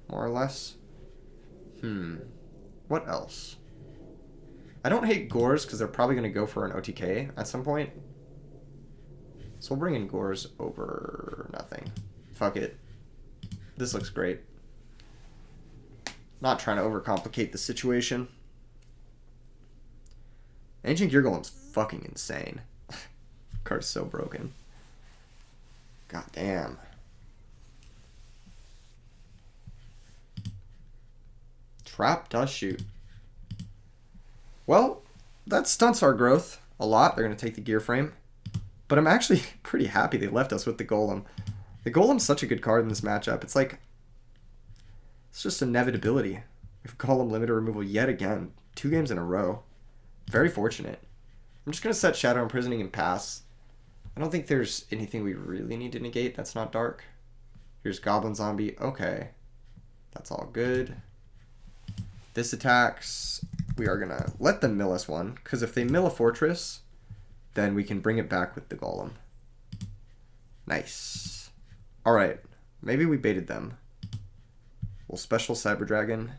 more or less. What else? I don't hate Gores because they're probably going to go for an OTK at some point. So we'll bring in Gores over nothing. Fuck it. This looks great. Not trying to overcomplicate the situation. Ancient Gear Golem's fucking insane. Card's so broken. God damn. Trap does shoot. Well, that stunts our growth a lot. They're going to take the gear frame. But I'm actually pretty happy they left us with the Golem. The Golem's such a good card in this matchup. It's like... It's just inevitability. We've Golem limited removal yet again. 2 games in a row. Very fortunate. I'm just going to set Shadow Imprisoning and pass. I don't think there's anything we really need to negate that's not dark. Here's Goblin Zombie. Okay. That's all good. This attacks. We are going to let them mill us one. Because if they mill a Fortress, then we can bring it back with the Golem. Nice. Alright. Maybe we baited them. We'll special Cyber Dragon.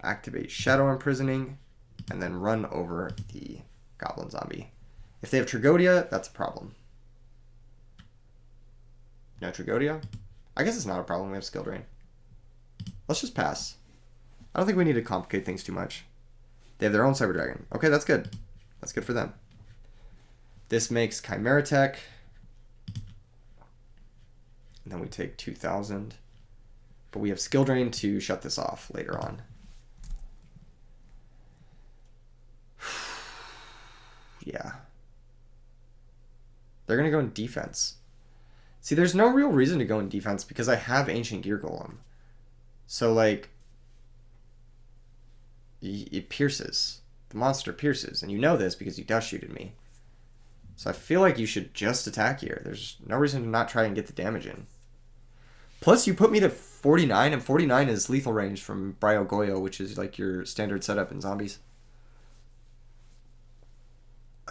Activate Shadow Imprisoning. And then run over the Goblin Zombie. If they have Tragodia, that's a problem. No Tragodia? I guess it's not a problem. We have Skill Drain. Let's just pass. I don't think we need to complicate things too much. They have their own Cyber Dragon. Okay, that's good. That's good for them. This makes Chimera Tech. And then we take 2,000. But we have Skill Drain to shut this off later on. Yeah. They're going to go in defense. See, there's no real reason to go in defense because I have Ancient Gear Golem. So, like, it pierces. The monster pierces. And you know this because you dust shooted me. So I feel like you should just attack here. There's no reason to not try and get the damage in. Plus, you put me to 49, and 49 is lethal range from Yugioh, which is like your standard setup in zombies.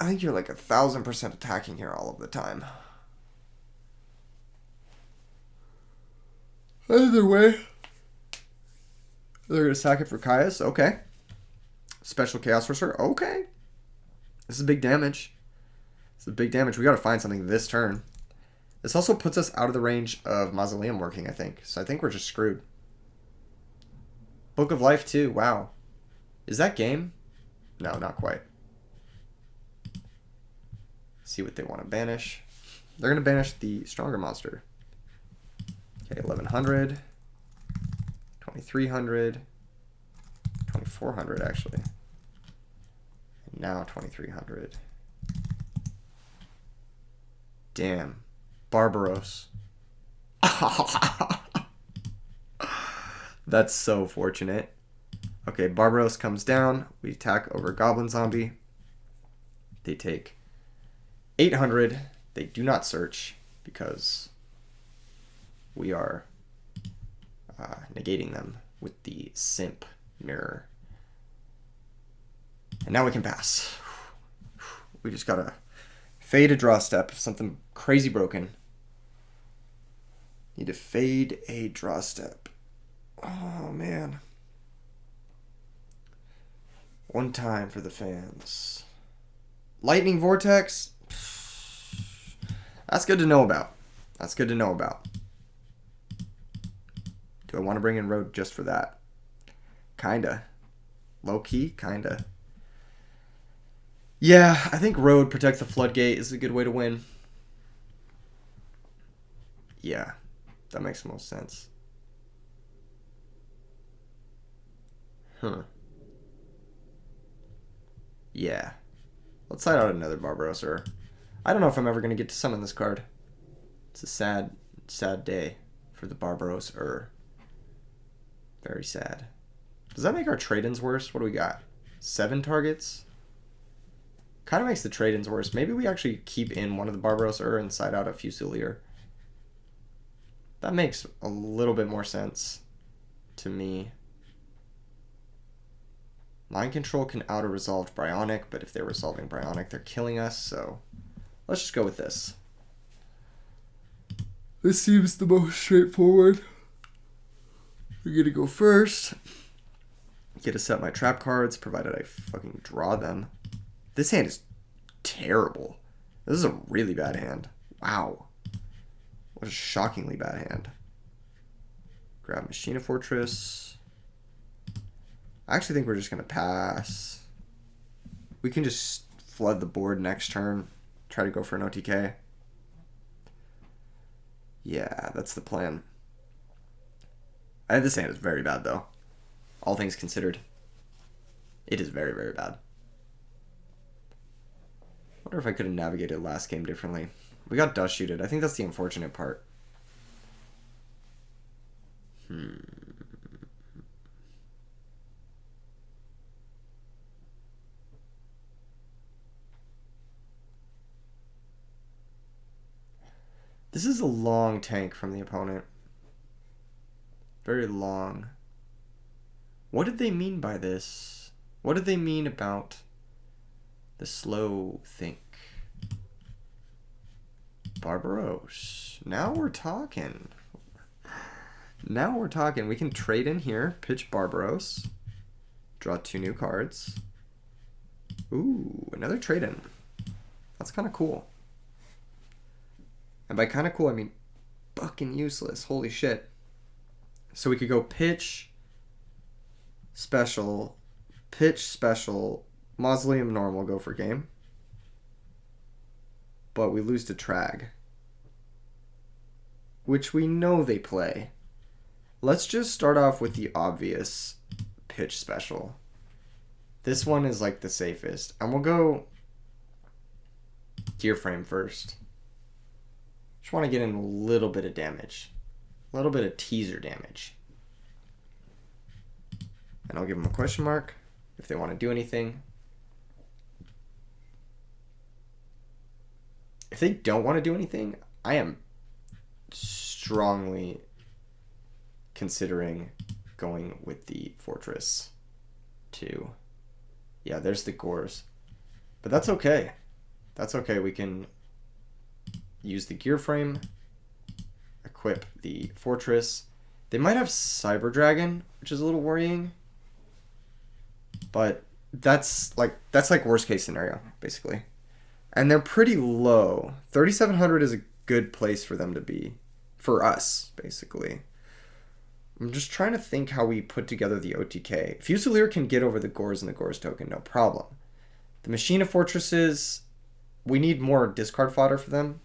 I think you're like 1,000% attacking here all of the time. Either way. They're going to sack it for Caius. Okay. Special Chaos Sorcerer. Okay. This is big damage. This is big damage. We got to find something this turn. This also puts us out of the range of Mausoleum working, I think. So I think we're just screwed. Book of Life too. Wow. Is that game? No, not quite. See what they want to banish. They're going to banish the stronger monster. Okay, 1,100. 2,300. 2,400 actually. And now 2,300. Damn. Barbaros. That's so fortunate. Okay, Barbaros comes down. We attack over Goblin Zombie. They take 800. They do not search because we are negating them with the Simp Mirror. And now we can pass. We just gotta fade a draw step. Something crazy broken. Need to fade a draw step. Oh, man. One time for the fans. Lightning Vortex. That's good to know about. That's good to know about. Do I want to bring in Road just for that? Kinda. Low key? Kinda. Yeah, I think Road Protect the Floodgate is a good way to win. Yeah, that makes the most sense. Huh. Yeah. Let's side out another Barbaros. I don't know if I'm ever going to get to summon this card. It's a sad, sad day for the Barbaros. Very sad. Does that make our trade-ins worse? What do we got? 7 targets? Kind of makes the trade-ins worse. Maybe we actually keep in one of the Barbaros and side out a Fusilier. That makes a little bit more sense to me. Mind Control can auto-resolve Bryonic, but if they're resolving Bryonic, they're killing us, so let's just go with this. This seems the most straightforward. We're gonna go first. Get to set my trap cards, provided I fucking draw them. This hand is terrible. This is a really bad hand. Wow. What a shockingly bad hand. Grab Machina Fortress. I actually think we're just going to pass. We can just flood the board next turn. Try to go for an OTK. Yeah, that's the plan. This hand is very bad, though. All things considered. It is very, very bad. I wonder if I could have navigated last game differently. We got dust shooted. I think that's the unfortunate part. This is a long tank from the opponent. Very long. What did they mean by this? What did they mean about the slow think? Barbaros. Now we're talking. Now we're talking. We can trade in here, pitch Barbaros, draw 2 new cards. Ooh, another trade in. That's kind of cool. And by kind of cool, I mean fucking useless. Holy shit. So we could go pitch, special, mausoleum, normal, go for game. But we lose to Trag, which we know they play. Let's just start off with the obvious pitch special. This one is like the safest. And we'll go gear frame first. Just want to get in a little bit of damage. A little bit of teaser damage. And I'll give them a question mark if they want to do anything. If they don't want to do anything, I am strongly considering going with the Fortress 2. Yeah, there's the Gores. But that's okay. That's okay. We can use the gear frame, equip the Fortress. They might have Cyber Dragon, which is a little worrying. But that's like worst case scenario, basically. And they're pretty low. 3,700 is a good place for them to be. For us, basically. I'm just trying to think how we put together the OTK. Fusilier can get over the Gores and the Gores token, no problem. The Machina Fortresses, we need more discard fodder for them.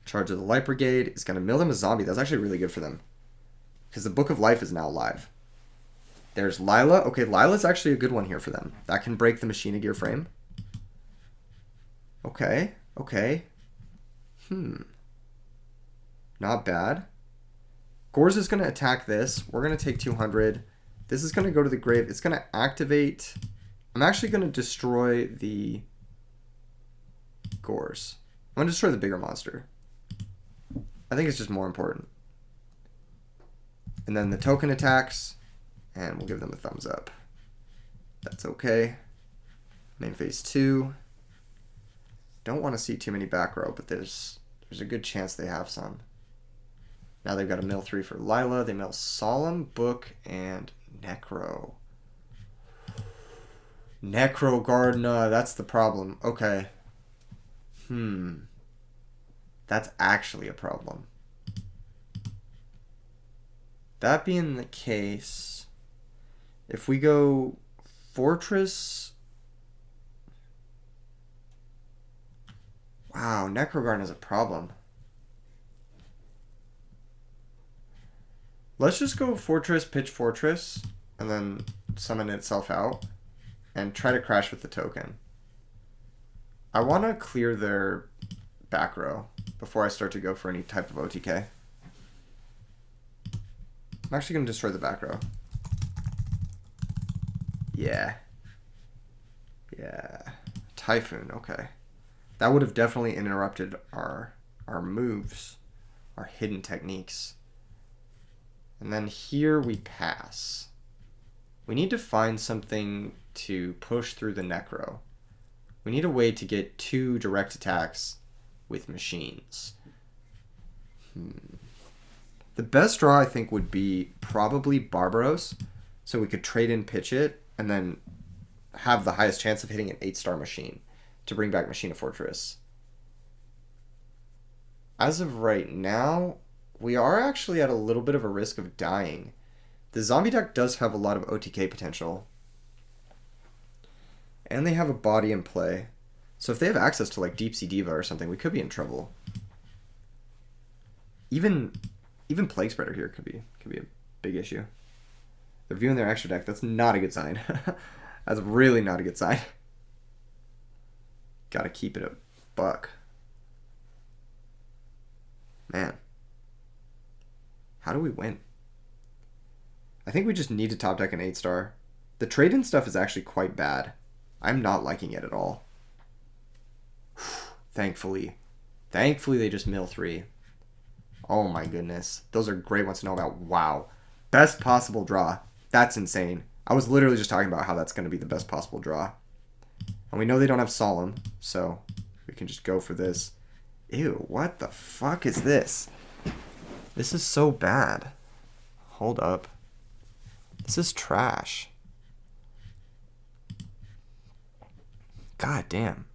Charge of the Light Brigade is going to mill them a zombie. That's actually really good for them. Because the Book of Life is now live. There's Lila. Okay, Lila's actually a good one here for them. That can break the Machina gear frame. Okay, okay. Not bad. Gores is going to attack this. We're going to take 200. This is going to go to the grave. It's going to activate. I'm actually going to destroy the Gores. I'm going to destroy the bigger monster. I think it's just more important. And then the token attacks. And we'll give them a thumbs up. That's okay. Main phase 2. Don't want to see too many back row, but there's a good chance they have some. Now they've got a mill 3 for Lila. They mill Solemn, Book, and Necro. Necro Gardener, that's the problem. Okay. That's actually a problem. That being the case, if we go Fortress... Wow, Necrogarden is a problem. Let's just go Fortress, pitch Fortress, and then summon itself out, and try to crash with the token. I want to clear their back row before I start to go for any type of OTK. I'm actually going to destroy the back row. Yeah. Yeah. Typhoon, okay. That would have definitely interrupted our moves, our hidden techniques. And then here we pass. We need to find something to push through the Necro. We need a way to get 2 direct attacks with machines. The best draw, I think, would be probably Barbaros. So we could trade in pitch it and then have the highest chance of hitting an 8-star machine to bring back Machina Fortress. As of right now, we are actually at a little bit of a risk of dying. The zombie deck does have a lot of OTK potential. And they have a body in play. So if they have access to like Deep Sea Diva or something, we could be in trouble. Even Plague Spreader here could be a big issue. They're viewing their extra deck. That's not a good sign. That's really not a good sign. Gotta keep it a buck. Man. How do we win? I think we just need to top deck an 8-star. The trade-in stuff is actually quite bad. I'm not liking it at all. Thankfully. Thankfully they just mill 3. Oh my goodness. Those are great ones to know about. Wow. Best possible draw. That's insane. I was literally just talking about how that's going to be the best possible draw. And we know they don't have Solemn, so we can just go for this. Ew, what the fuck is this? This is so bad. Hold up. This is trash. God damn.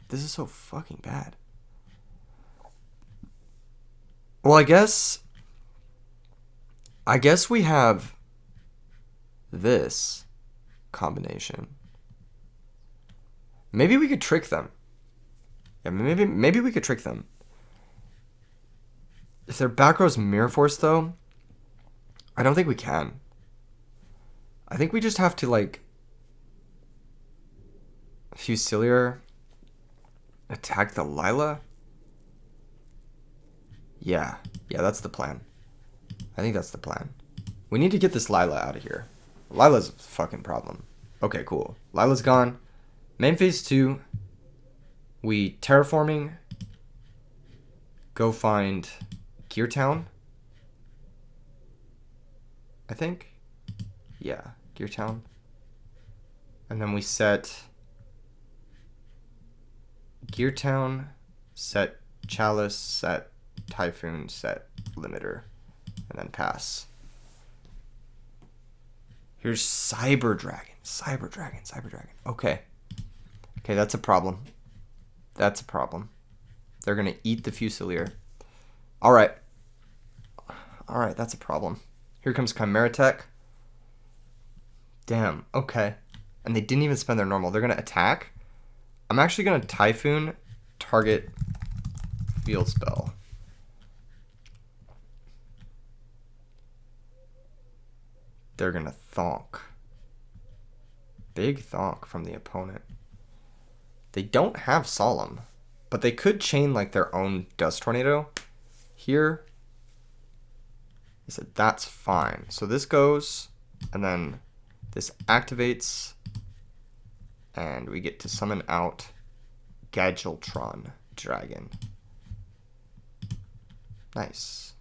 This is so fucking bad. Well, I guess we have this combination. Maybe we could trick them. Yeah, maybe we could trick them. If they're back row's Mirror Force, though, I don't think we can. I think we just have to, like, Fusilier attack the Lila? Yeah, that's the plan. I think that's the plan. We need to get this Lila out of here. Lila's a fucking problem. Okay, cool. Lila's gone. Main phase 2. We terraforming. Go find Gear Town. I think. Yeah, Gear Town. And then we set Gear Town, set Chalice, set Typhoon, set Limiter, and then pass. Here's Cyber Dragon. Okay, that's a problem. They're gonna eat the Fusilier. All right, that's a problem. Here comes Chimera Tech. Damn, okay. And they didn't even spend their normal. They're gonna attack. I'm actually gonna Typhoon, target field spell. They're gonna thonk. Big thonk from the opponent. They don't have Solemn, but they could chain like their own Dust Tornado. Here, I said that's fine. So this goes, and then this activates, and we get to summon out Gadgeltron Dragon. Nice.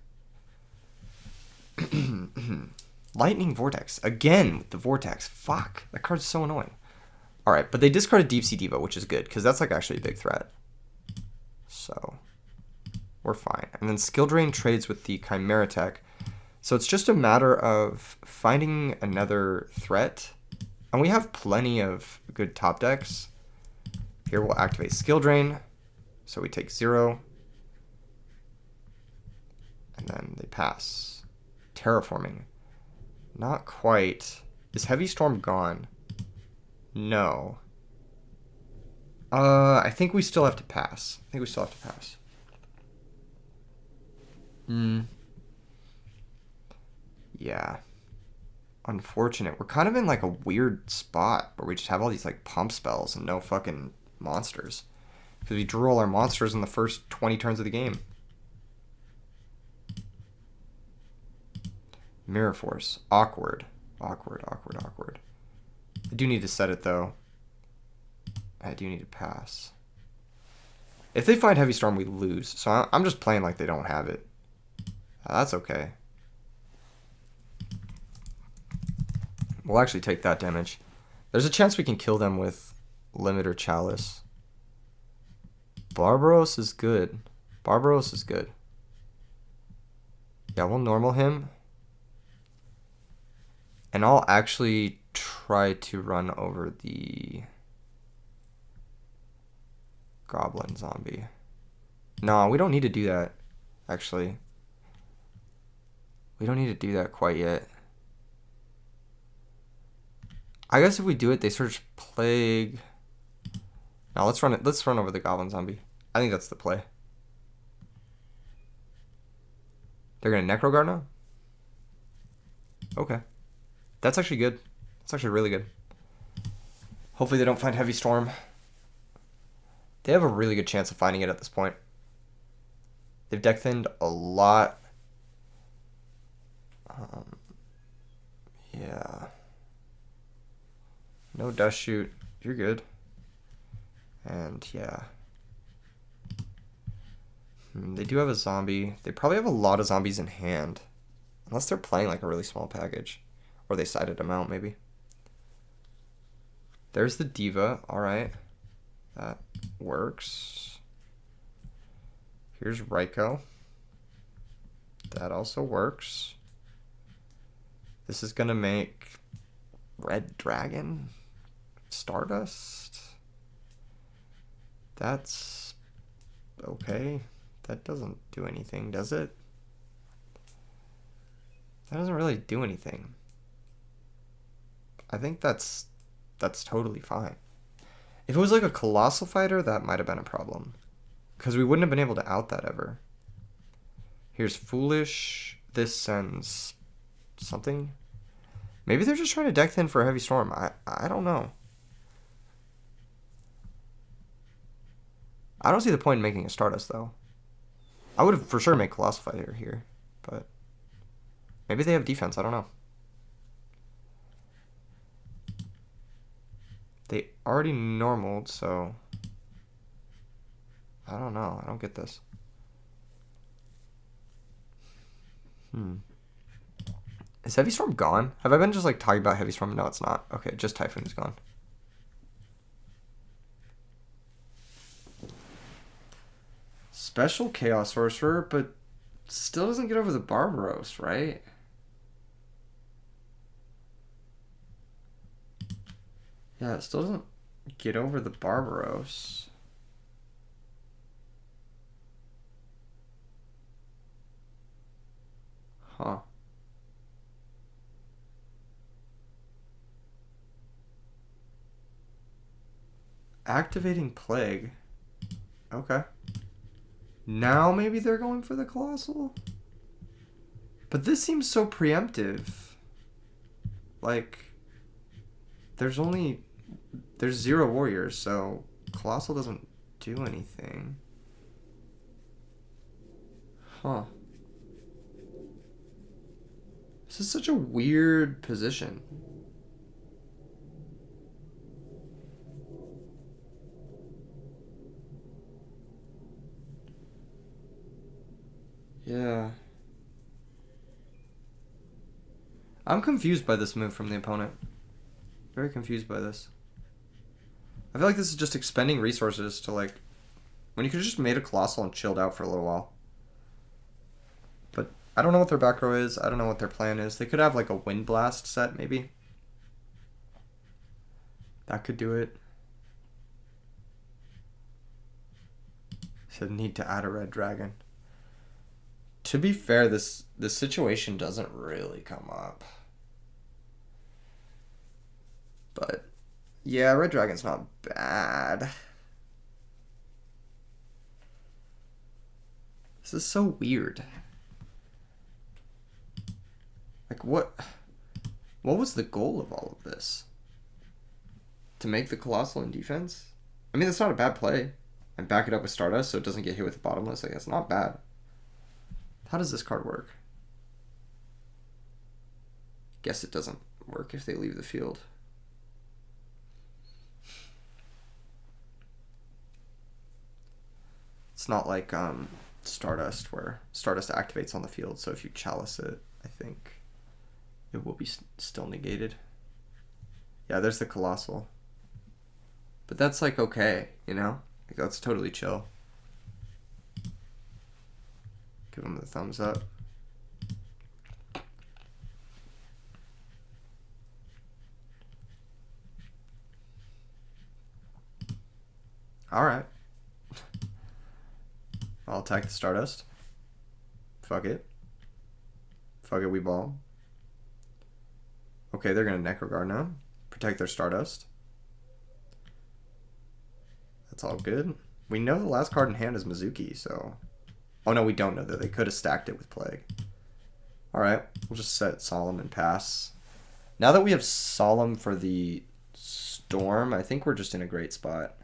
Lightning Vortex. Again with the Vortex. Fuck. That card's so annoying. Alright, but they discarded Deep Sea Diva, which is good, because that's like actually a big threat. So, we're fine. And then Skill Drain trades with the Chimera Tech. So it's just a matter of finding another threat. And we have plenty of good top decks. Here we'll activate Skill Drain. So we take 0. And then they pass. Terraforming. Not quite. Is Heavy Storm gone? No. I think we still have to pass. Yeah. Unfortunate. We're kind of in like a weird spot where we just have all these like pump spells and no fucking monsters. Because we drew all our monsters in the first 20 turns of the game. Mirror Force. Awkward. I do need to set it, though. I do need to pass. If they find Heavy Storm, we lose. So I'm just playing like they don't have it. That's okay. We'll actually take that damage. There's a chance we can kill them with Limit or Chalice. Barbaros is good. Barbaros is good. Yeah, we'll normal him. And I'll actually try to run over the Goblin Zombie. No, we don't need to do that, actually. We don't need to do that quite yet. I guess if we do it, they search Plague. Now let's run it. Let's run over the Goblin Zombie. I think that's the play. They're gonna Necro Guard now? Okay. That's actually good. That's actually really good. Hopefully they don't find Heavy Storm. They have a really good chance of finding it at this point. They've deck thinned a lot. Yeah. No Dust Shoot. You're good. And yeah. They do have a zombie. They probably have a lot of zombies in hand. Unless they're playing like a really small package. Or they sided them out, maybe. There's the Diva. Alright. That works. Here's Ryko. That also works. This is going to make Red Dragon. Stardust. That's okay. That doesn't do anything, does it? That doesn't really do anything. I think that's totally fine. If it was like a Colossal Fighter, that might have been a problem. Because we wouldn't have been able to out that ever. Here's Foolish. This sends something. Maybe they're just trying to deck thin for a Heavy Storm. I don't know. I don't see the point in making a Stardust, though. I would for sure make Colossal Fighter here, but maybe they have defense. I don't know. They already normaled, so I don't know. I don't get this. Is Heavy Storm gone? Have I been just like talking about Heavy Storm? No, it's not. Okay, just Typhoon is gone. Special Chaos Sorcerer, but still doesn't get over the Barbaros, right? Yeah, it still doesn't get over the Barbaros. Huh. Activating Plague. Okay. Now maybe they're going for the Colossal? But this seems so preemptive. Like, there's 0 warriors, so Colossal doesn't do anything. Huh. This is such a weird position. Yeah. I'm confused by this move from the opponent. Very confused by this. I feel like this is just expending resources to like... when you could have just made a Colossal and chilled out for a little while. But I don't know what their back row is. I don't know what their plan is. They could have like a Wind Blast set, maybe. That could do it. Said need to add a Red Dragon. To be fair, this situation doesn't really come up. But yeah, Red Dragon's not bad. This is so weird. Like what was the goal of all of this? To make the Colossal in defense? I mean, that's not a bad play. And back it up with Stardust so it doesn't get hit with the Bottomless. Like, that's not bad. How does this card work? Guess it doesn't work if they leave the field. It's not like Stardust, where Stardust activates on the field, so if you chalice it, I think it will be still negated. Yeah, there's the Colossal. But that's like okay, you know? Like that's totally chill. Give him the thumbs up. Alright. I'll attack the Stardust. Fuck it. Fuck it, we ball. Okay, they're gonna Necroguard now. Protect their Stardust. That's all good. We know the last card in hand is Mizuki, so... Oh no, we don't know that. They could have stacked it with Plague. Alright, we'll just set Solemn and pass. Now that we have Solemn for the Storm, I think we're just in a great spot.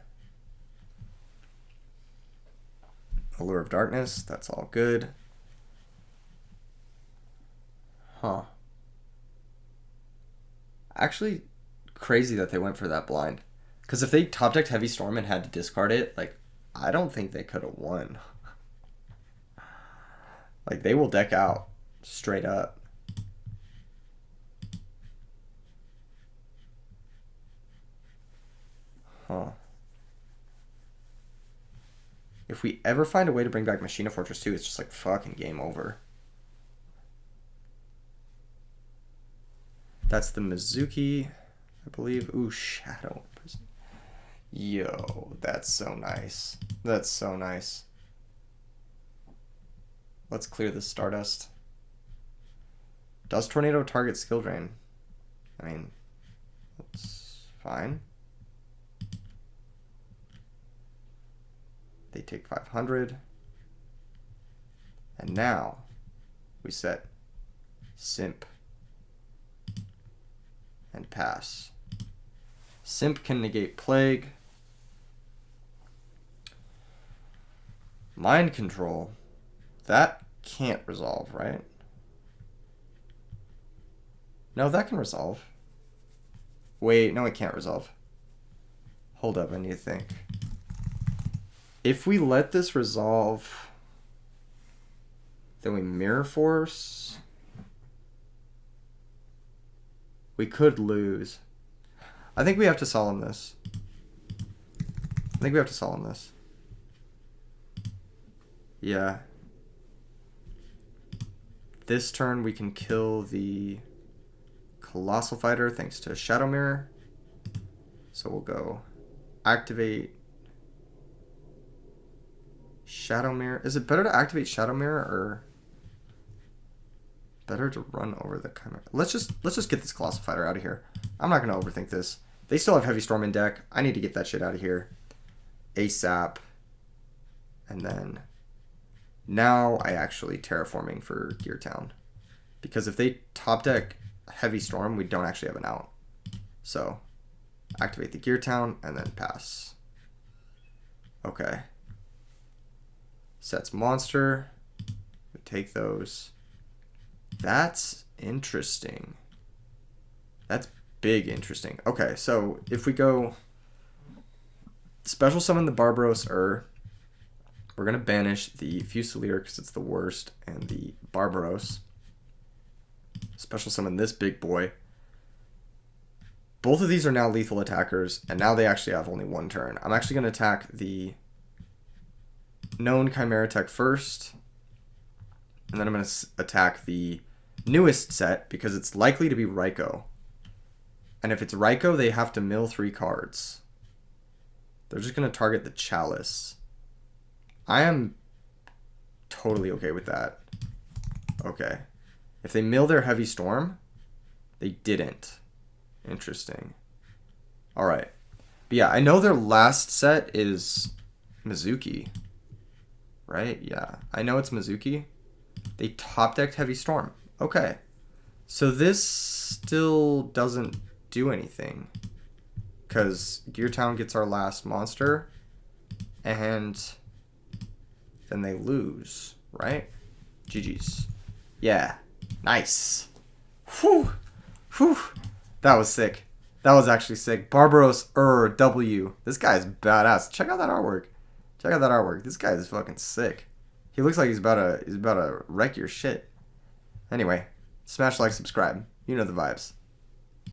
Allure of Darkness, that's all good. Huh. Actually, crazy that they went for that blind. Because if they top decked Heavy Storm and had to discard it, like, I don't think they could have won. Like, they will deck out straight up. Huh. If we ever find a way to bring back Machina Fortress 2, it's just like fucking game over. That's the Mizuki, I believe. Ooh, Shadow Prison. Yo, that's so nice. That's so nice. Let's clear the Stardust. Does Tornado target skill drain? I mean, that's fine. They take 500. And now we set Simp and pass. Simp can negate Plague. Mind Control. That can't resolve, right? No, that can resolve. Wait, no, it can't resolve. Hold up, I need to think. If we let this resolve, then we Mirror Force. We could lose. I think we have to Solemn this. Yeah. This turn we can kill the Colossal Fighter thanks to Shadow Mirror. So we'll go activate Shadow Mirror. Is it better to activate Shadow Mirror or better to run over the Chimera? Let's just get this Colossal Fighter out of here. I'm not gonna overthink this. They still have Heavy Storm in deck. I need to get that shit out of here ASAP. And then now I actually terraforming for Gear Town, because if they top deck Heavy Storm, we don't actually have an out. So activate the Gear Town and then pass. Okay. Sets monster. We take those. That's interesting. That's big interesting. Okay, so if we go special summon the Barbaros we're going to banish the Fusilier because it's the worst, and the Barbaros. Special summon this big boy. Both of these are now lethal attackers, and now they actually have only one turn. I'm actually going to attack the known Chimera Tech first, and then I'm going to attack the newest set because it's likely to be Raikou. And if it's Raikou, they have to mill 3 cards. They're just going to target the Chalice. I am totally okay with that. Okay. If they mill their Heavy Storm, they didn't. Interesting. Alright. But yeah, I know their last set is Mizuki. Right? Yeah. I know it's Mizuki. They top decked Heavy Storm. Okay. So this still doesn't do anything, because Gear Town gets our last monster, and then they lose, right? GG's. Yeah. Nice. Whew. Whew. That was sick. That was actually sick. Barbaros W. This guy's badass. Check out that artwork. Check out that artwork. This guy is fucking sick. He looks like he's about to wreck your shit. Anyway, smash like, subscribe. You know the vibes.